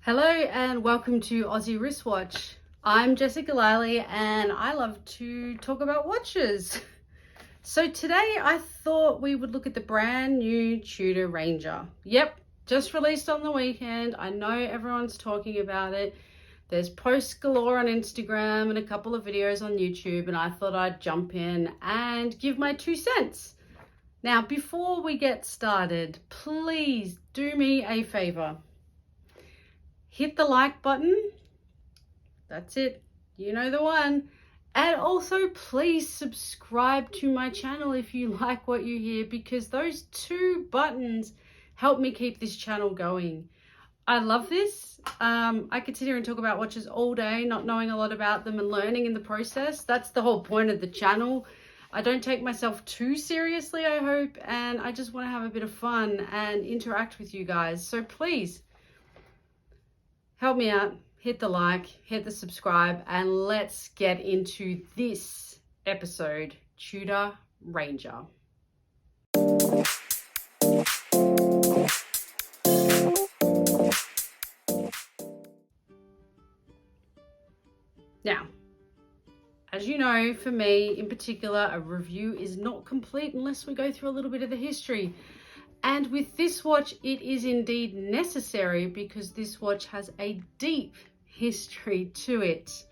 Hello and welcome to Aussie Wristwatch. I'm Jessica Liley and I love to talk about watches. So today I thought we would look at the brand new Tudor Ranger. Yep, just released on the weekend. I know everyone's talking about it. There's posts galore on Instagram and a couple of videos on YouTube, and I thought I'd jump in and give my 2 cents. Now, before we get started, please do me a favor. Hit the like button. That's it. You know the one. And also please subscribe to my channel if you like what you hear, because those 2 buttons help me keep this channel going. I love this. I could sit here and talk about watches all day, not knowing a lot about them and learning in the process. That's the whole point of the channel. I don't take myself too seriously, I hope, and I just want to have a bit of fun and interact with you guys. So please, help me out, hit the like, hit the subscribe, and let's get into this episode, Tudor Ranger. Now, as you know, for me in particular, a review is not complete unless we go through a little bit of the history. And with this watch, it is indeed necessary because this watch has a deep history to it.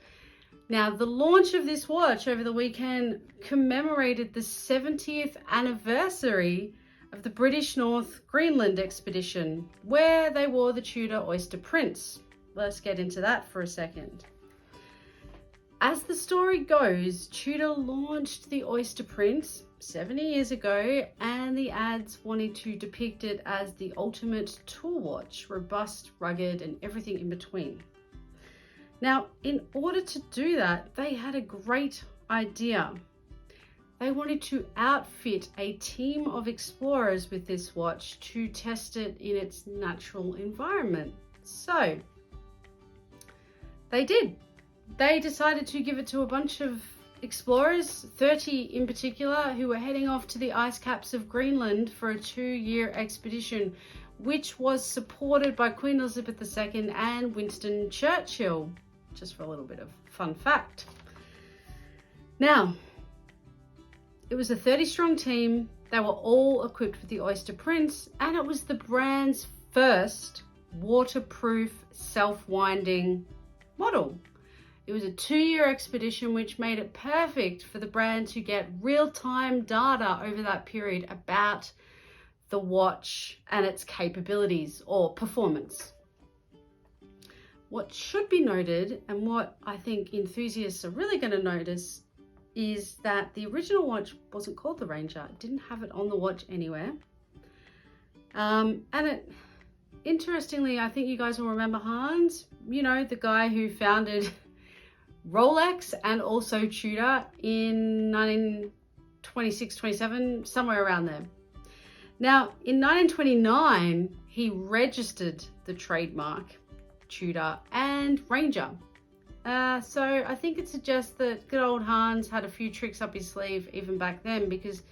Now, the launch of this watch over the weekend commemorated the 70th anniversary of the British North Greenland expedition, where they wore the Tudor Oyster Prince. Let's get into that for a second. As the story goes, Tudor launched the Oyster Prince 70 years ago, and the ads wanted to depict it as the ultimate tour watch, robust, rugged, and everything in between. Now, in order to do that, they had a great idea. They wanted to outfit a team of explorers with this watch to test it in its natural environment. So, they did. They decided to give it to a bunch of explorers, 30 in particular, who were heading off to the ice caps of Greenland for a 2-year expedition, which was supported by Queen Elizabeth II and Winston Churchill. Just for a little bit of fun fact. Now, it was a 30-strong team. They were all equipped with the Oyster Prince, and it was the brand's first waterproof, self-winding model. It was a 2-year expedition, which made it perfect for the brand to get real-time data over that period about the watch and its capabilities or performance. What should be noted, and what I think enthusiasts are really going to notice, is that the original watch wasn't called the Ranger. It didn't have it on the watch anywhere. Interestingly, I think you guys will remember Hans, you know, the guy who founded Rolex and also Tudor in 1926, 27, somewhere around there. Now, in 1929, he registered the trademark Tudor and Ranger. So I think it suggests that good old Hans had a few tricks up his sleeve even back then, because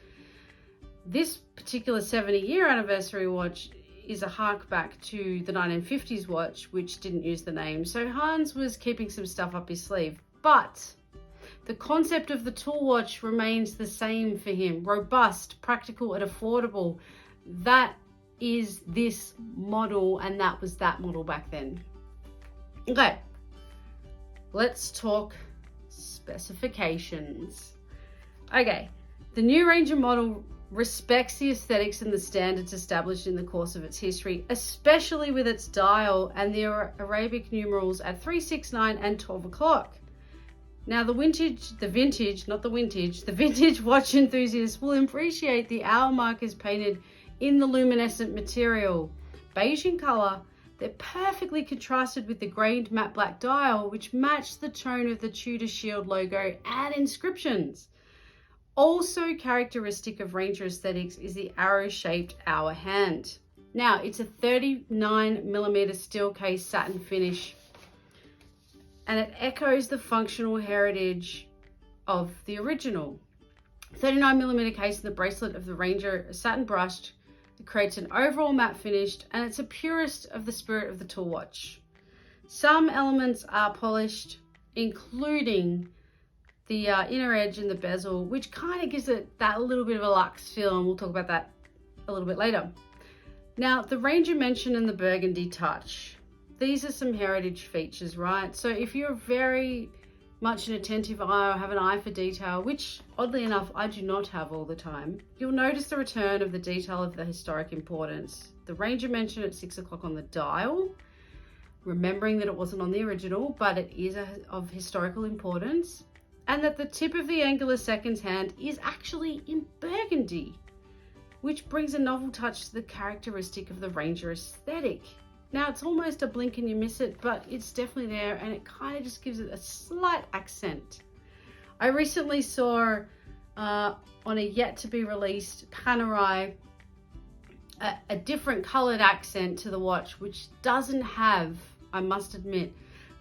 this particular 70-year anniversary watch is a hark back to the 1950s watch, which didn't use the name. So Hans was keeping some stuff up his sleeve, but the concept of the tool watch remains the same for him. Robust, practical, and affordable. That is this model, and that was that model back then. Okay, let's talk specifications. Okay, the new Ranger model respects the aesthetics and the standards established in the course of its history, especially with its dial and the Arabic numerals at 3, 6, 9 and 12 o'clock. Now the vintage watch enthusiasts will appreciate the hour markers painted in the luminescent material. Beige in color, they're perfectly contrasted with the grained matte black dial, which matched the tone of the Tudor Shield logo and inscriptions. Also characteristic of Ranger aesthetics is the arrow-shaped hour hand. Now, it's a 39mm steel case satin finish, and it echoes the functional heritage of the original. 39mm case in the bracelet of the Ranger, satin brushed, It creates an overall matte finish, and it's a purist of the spirit of the tool watch. Some elements are polished, including the inner edge and the bezel, which kind of gives it that little bit of a luxe feel, and we'll talk about that a little bit later. Now, the Ranger Mention and the Burgundy Touch. These are some heritage features, right? So if you're very much an attentive eye or have an eye for detail, which oddly enough, I do not have all the time, you'll notice the return of the detail of the historic importance. The Ranger Mention at 6 o'clock on the dial, remembering that it wasn't on the original, but it is of historical importance, and that the tip of the angular seconds hand is actually in burgundy, which brings a novel touch to the characteristic of the Ranger aesthetic. Now, it's almost a blink and you miss it, but it's definitely there, and it kind of just gives it a slight accent. I recently saw on a yet to be released Panerai a different colored accent to the watch, which doesn't have, I must admit,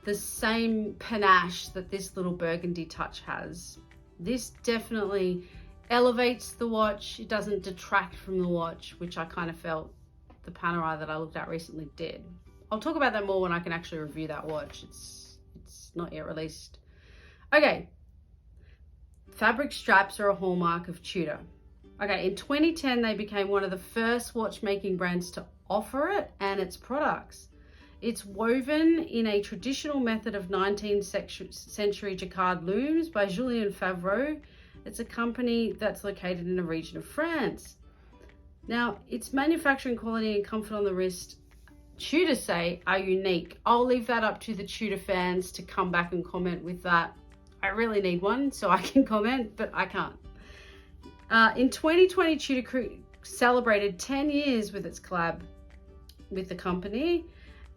the same panache that this little burgundy touch has. This definitely elevates the watch. It doesn't detract from the watch, which I kind of felt the Panerai that I looked at recently did. I'll talk about that more when I can actually review that watch. It's not yet released. Okay, fabric straps are a hallmark of Tudor. Okay, in 2010 they became one of the first watchmaking brands to offer it and its products. It's woven in a traditional method of 19th century Jacquard looms by Julien Favreau. It's a company that's located in a region of France. Now, its manufacturing quality and comfort on the wrist, Tudor say, are unique. I'll leave that up to the Tudor fans to come back and comment with that. I really need one so I can comment, but I can't. In 2020, Tudor celebrated 10 years with its collab with the company,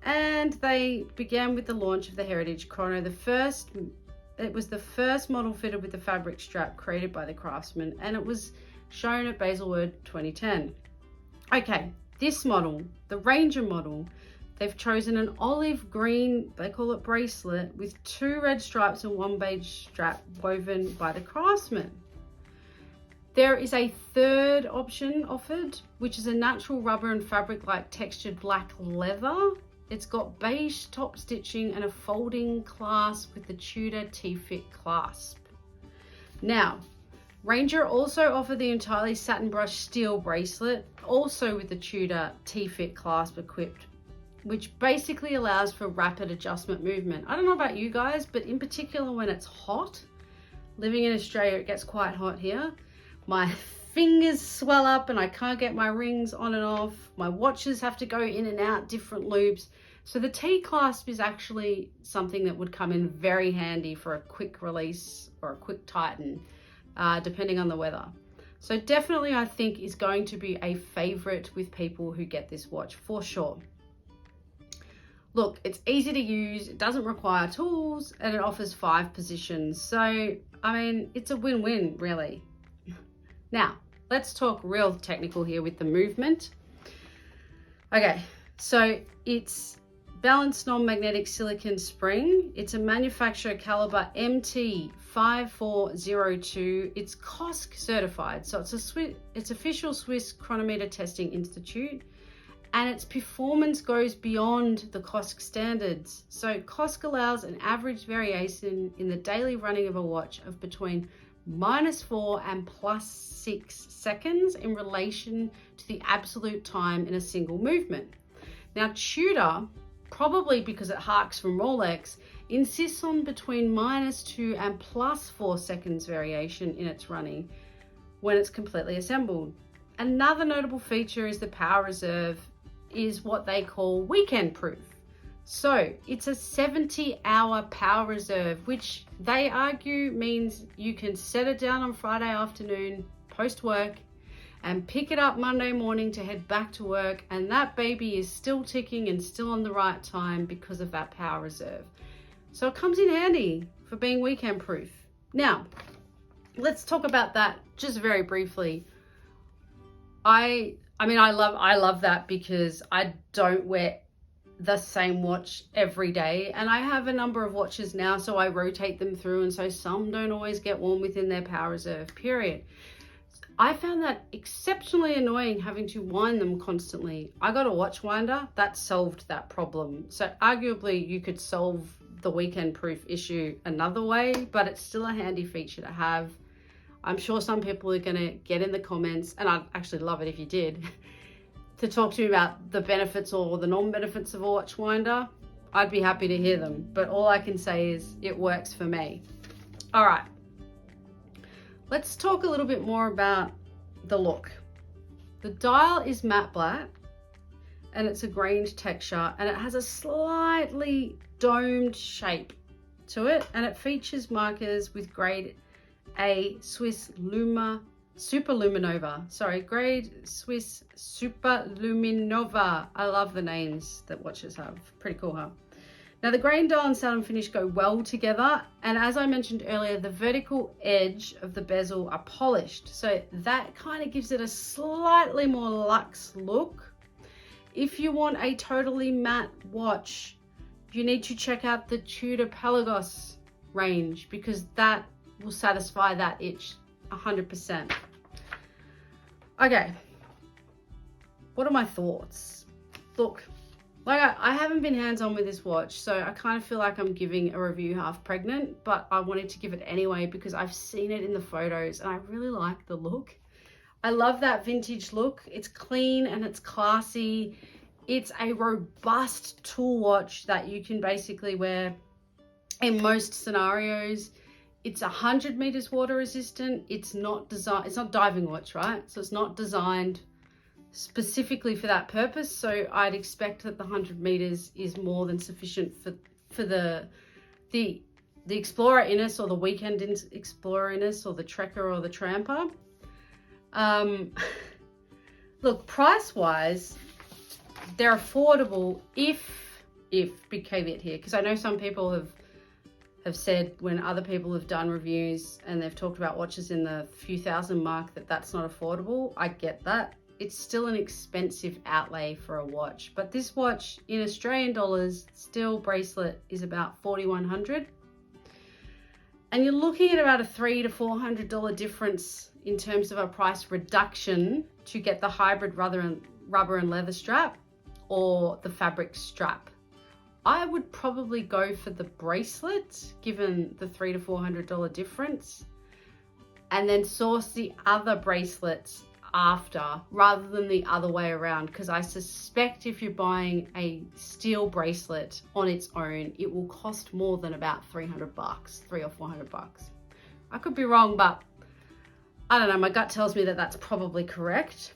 and they began with the launch of the Heritage Chrono. It was the first model fitted with the fabric strap created by the craftsman, and it was shown at Baselworld 2010. Okay, this model, the Ranger model, they've chosen an olive green, they call it bracelet, with 2 red stripes and 1 beige strap woven by the craftsman. There is a third option offered, which is a natural rubber and fabric-like textured black leather. It's got beige top stitching and a folding clasp with the Tudor T-fit clasp. Now, Ranger also offered the entirely satin brushed steel bracelet, also with the Tudor T-fit clasp equipped, which basically allows for rapid adjustment movement. I don't know about you guys, but in particular when it's hot, living in Australia, it gets quite hot here. My fingers swell up and I can't get my rings on and off. My watches have to go in and out different loops. So the T-clasp is actually something that would come in very handy for a quick release or a quick tighten, depending on the weather. So definitely I think is going to be a favorite with people who get this watch for sure. Look, it's easy to use, it doesn't require tools, and it offers 5 positions. So, I mean, it's a win-win really. Now, let's talk real technical here with the movement. Okay, so it's balanced non-magnetic silicon spring. It's a manufacturer caliber MT5402. It's COSC certified, so it's official Swiss Chronometer Testing Institute, and its performance goes beyond the COSC standards. So COSC allows an average variation in the daily running of a watch of between -4 and +6 seconds in relation to the absolute time in a single movement. Now, Tudor, probably because it harks from Rolex, insists on between -2 and +4 seconds variation in its running when it's completely assembled. Another notable feature is the power reserve is what they call weekend proof. So it's a 70-hour power reserve, which they argue means you can set it down on Friday afternoon post work and pick it up Monday morning to head back to work, and that baby is still ticking and still on the right time because of that power reserve. So it comes in handy for being weekend proof. Now, let's talk about that just very briefly. I love that because I don't wear the same watch every day, and I have a number of watches now, so I rotate them through, and so some don't always get warm within their power reserve period. I found that exceptionally annoying, having to wind them constantly. I got a watch winder that solved that problem. So arguably you could solve the weekend proof issue another way, but it's still a handy feature to have. I'm sure some people are going to get in the comments, and I'd actually love it if you did, to talk to me about the benefits or the non-benefits of a watch winder. I'd be happy to hear them, but all I can say is it works for me. All right. Let's talk a little bit more about the look. The dial is matte black and it's a grained texture, and it has a slightly domed shape to it, and it features markers with grade A Swiss Super-LumiNova. Sorry, grade Swiss Super-LumiNova. I love the names that watches have. Pretty cool, huh? Now the grain dial and satin finish go well together, and as I mentioned earlier, the vertical edge of the bezel are polished, so that kind of gives it a slightly more luxe look. If you want a totally matte watch, you need to check out the Tudor Pelagos range, because that will satisfy that itch 100%. Okay, what are my thoughts? Look, like I haven't been hands-on with this watch, so I kind of feel like I'm giving a review half pregnant, but I wanted to give it anyway because I've seen it in the photos and I really like the look. I love that vintage look. It's clean and it's classy. It's a robust tool watch that you can basically wear in most scenarios. It's 100 meters water resistant. It's not diving watch, right? So it's not designed specifically for that purpose, so I'd expect that the 100 meters is more than sufficient for the explorer-iness or the weekend explorer-iness or the trekker or the tramper. Look, price-wise, they're affordable if big caveat here, because I know some people have said when other people have done reviews and they've talked about watches in the few thousand mark that's not affordable. I get that. It's still an expensive outlay for a watch, but this watch in Australian dollars, still Bracelet, is about $4,100, and you're looking at about a $300 to $400 difference in terms of a price reduction to get the hybrid rubber and leather strap or the fabric strap. I would probably go for the Bracelet, given the $300 to $400 difference, and then source the other bracelets after, rather than the other way around, because I suspect if you're buying a steel bracelet on its own, it will cost more than about $300, $300 or $400. I could be wrong, but I don't know, my gut tells me that that's probably correct.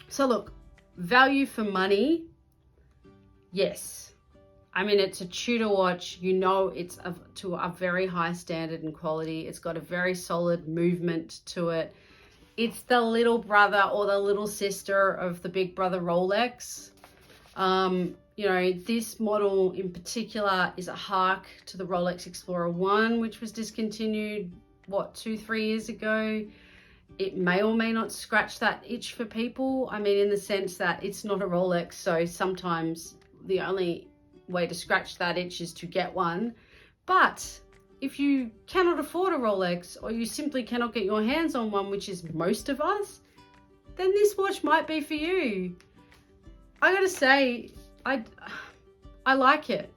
So look, value for money, yes. I mean, it's a Tudor watch, you know, it's to a very high standard and quality. It's got a very solid movement to it. It's the little brother or the little sister of the big brother Rolex. You know, this model in particular is a hark to the Rolex Explorer 1, which was discontinued, what, 2-3 years ago. It may or may not scratch that itch for people. I mean, in the sense that it's not a Rolex, so sometimes the only way to scratch that itch is to get one. But if you cannot afford a Rolex, or you simply cannot get your hands on one, which is most of us, then this watch might be for you. I gotta say, I like it.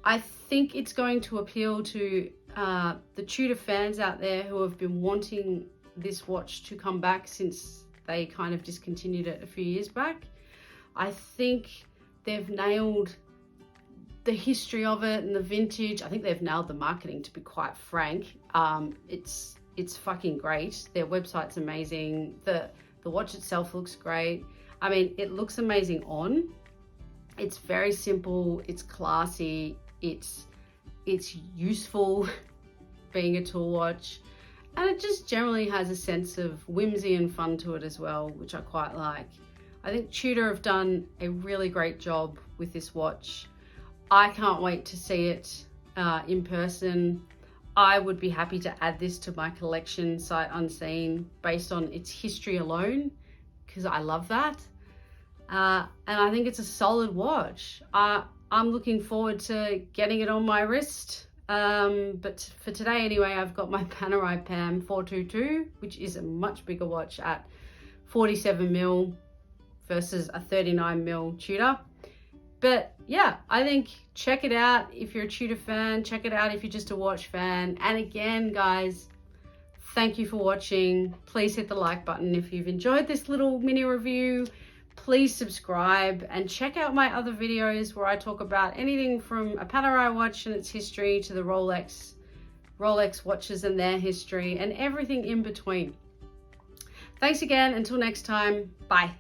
I think it's going to appeal to the Tudor fans out there who have been wanting this watch to come back since they kind of discontinued it a few years back. I think they've nailed the history of it and the vintage. I think they've nailed the marketing, to be quite frank. It's fucking great. Their website's amazing. The watch itself looks great. I mean, it looks amazing on. It's very simple, it's classy, it's useful being a tool watch, and it just generally has a sense of whimsy and fun to it as well, which I quite like. I think Tudor have done a really great job with this watch. I can't wait to see it in person. I would be happy to add this to my collection sight unseen based on its history alone, because I love that. And I think it's a solid watch. I'm looking forward to getting it on my wrist But for today anyway, I've got my Panerai Pam 422, which is a much bigger watch at 47mm versus a 39mm Tudor. But yeah, I think check it out if you're a Tudor fan, check it out if you're just a watch fan. And again, guys, thank you for watching. Please hit the like button if you've enjoyed this little mini review. Please subscribe and check out my other videos where I talk about anything from a Panerai watch and its history to the Rolex watches and their history and everything in between. Thanks again. Until next time, bye.